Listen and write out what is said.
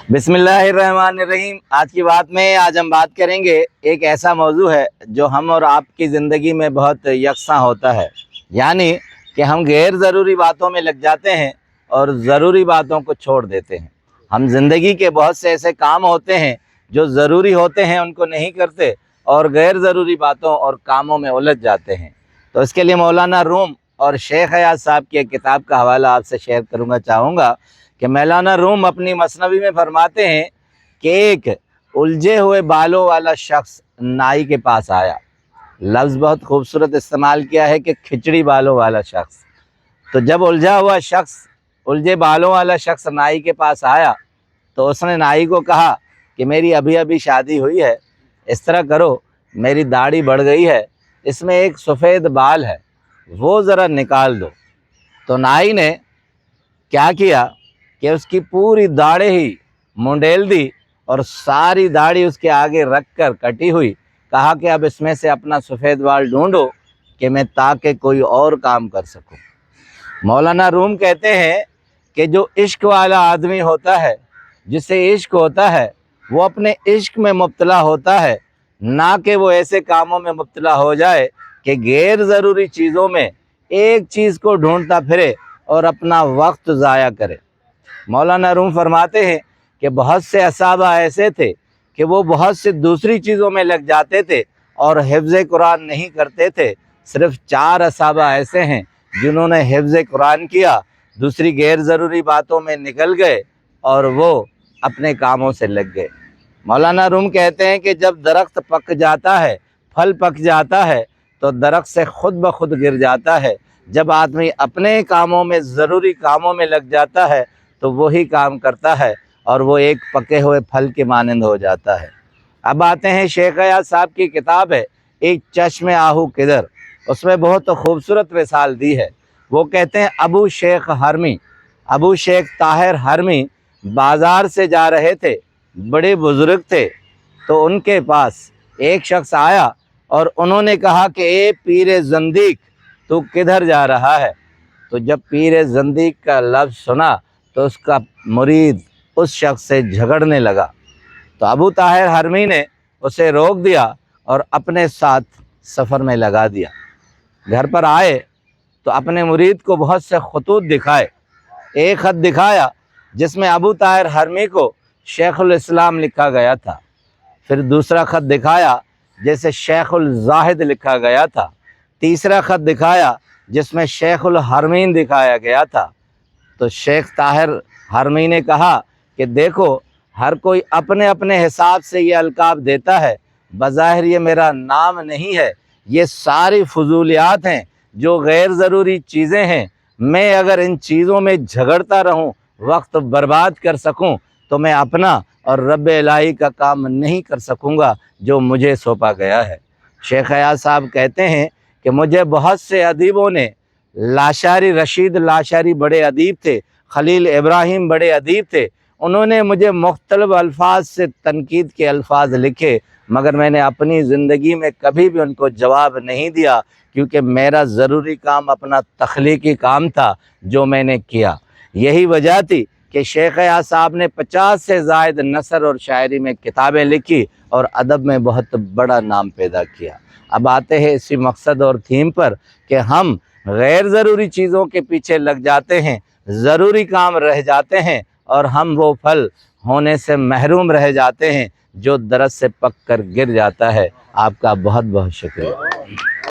बिस्मिल्लाहिर्रहमानिर्रहीम। आज हम बात करेंगे, एक ऐसा मौजू है जो हम और आपकी ज़िंदगी में बहुत यकसा होता है, यानी कि हम गैर ज़रूरी बातों में लग जाते हैं और ज़रूरी बातों को छोड़ देते हैं। हम ज़िंदगी के बहुत से ऐसे काम होते हैं जो ज़रूरी होते हैं, उनको नहीं करते और गैर ज़रूरी बातों और कामों में उलझ जाते हैं। तो इसके लिए मौलाना रूम और शेख हयात साहब की एक किताब का हवाला आपसे शेयर चाहूँगा कि मौलाना रूम अपनी मसनवी में फरमाते हैं कि एक उलझे हुए बालों वाला शख्स नाई के पास आया। लफ्ज़ बहुत खूबसूरत इस्तेमाल किया है कि खिचड़ी बालों वाला शख्स। तो जब उलझे बालों वाला शख्स नाई के पास आया तो उसने नाई को कहा कि मेरी अभी अभी शादी हुई है, इस तरह करो, मेरी दाढ़ी बढ़ गई है, इसमें एक सफ़ेद बाल है, वो ज़रा निकाल दो। तो नाई ने क्या किया कि उसकी पूरी दाढ़ी ही मुंडेल दी और सारी दाढ़ी उसके आगे रख कर कटी हुई कहा कि अब इसमें से अपना सफ़ेद बाल ढूंढो कि मैं ताकि कोई और काम कर सकूं। मौलाना रूम कहते हैं कि जो इश्क वाला आदमी होता है, जिसे इश्क होता है, वो अपने इश्क में मुब्तला होता है, ना कि वो ऐसे कामों में मुब्तला हो जाए कि गैर ज़रूरी चीज़ों में एक चीज़ को ढूंढता फिरे और अपना वक्त ज़ाया करे। मौलाना रूम फरमाते हैं कि बहुत से असहाबा ऐसे थे कि वो बहुत से दूसरी चीज़ों में लग जाते थे और हिफ्ज़ कुरान नहीं करते थे। सिर्फ 4 असहाबा ऐसे हैं जिन्होंने हिफ्ज़ कुरान किया, दूसरी गैर ज़रूरी बातों में निकल गए और वो अपने कामों से लग गए। मौलाना रूम कहते हैं कि जब दरख्त पक जाता है, फल पक जाता है, तो दरख्त से खुद ब खुद गिर जाता है। जब आदमी अपने कामों में, ज़रूरी कामों में लग जाता है, तो वही काम करता है और वो एक पके हुए फल के मानंद हो जाता है। अब आते हैं, शेख हयात साहब की किताब है एक चश्मे आहू किधर, उसमें बहुत खूबसूरत मिसाल दी है। वो कहते हैं अबू शेख ताहिर हरमी बाज़ार से जा रहे थे, बड़े बुज़ुर्ग थे। तो उनके पास एक शख्स आया और उन्होंने कहा कि ए पीर ज़ंदीक, तू किधर जा रहा है? तो जब पीर ज़ंदीक का लफ्ज़ सुना तो उसका मुरीद उस शख्स से झगड़ने लगा। तो अबू ताहिर हरमी ने उसे रोक दिया और अपने साथ सफ़र में लगा दिया। घर पर आए तो अपने मुरीद को बहुत से खतूत दिखाए। एक ख़त दिखाया जिसमें अबू ताहिर हरमी को शेखुल इस्लाम लिखा गया था। फिर दूसरा ख़त दिखाया जैसे शेखुल ज़ाहिद लिखा गया था। तीसरा ख़त दिखाया जिसमें शेखुल हरमीन दिखाया गया था। तो शेख ताहिर हरमी ने कहा कि देखो, हर कोई अपने अपने हिसाब से ये अलकाब देता है, बज़ाहिर ये मेरा नाम नहीं है, ये सारी फजूलियात हैं जो गैर ज़रूरी चीज़ें हैं। मैं अगर इन चीज़ों में झगड़ता रहूं, वक्त बर्बाद कर सकूं, तो मैं अपना और रब इलाही का काम नहीं कर सकूंगा जो मुझे सौंपा गया है। शेख हयात साहब कहते हैं कि मुझे बहुत से अदीबों ने, रशीद लाशारी बड़े अदीब थे, खलील इब्राहिम बड़े अदीब थे, उन्होंने मुझे मुख्तलिफ अल्फाज से तनकीद के अल्फाज लिखे, मगर मैंने अपनी ज़िंदगी में कभी भी उनको जवाब नहीं दिया, क्योंकि मेरा ज़रूरी काम अपना तख्लीकी काम था जो मैंने किया। यही वजह थी कि शेख हयात साहब ने 50 से ज़ायद नसर और शायरी में किताबें लिखी और अदब में बहुत बड़ा नाम पैदा किया। अब आते हैं इसी मकसद और थीम पर कि हम गैर ज़रूरी चीज़ों के पीछे लग जाते हैं, ज़रूरी काम रह जाते हैं और हम वो फल होने से महरूम रह जाते हैं जो दरख्त से पक कर गिर जाता है। आपका बहुत बहुत शुक्रिया।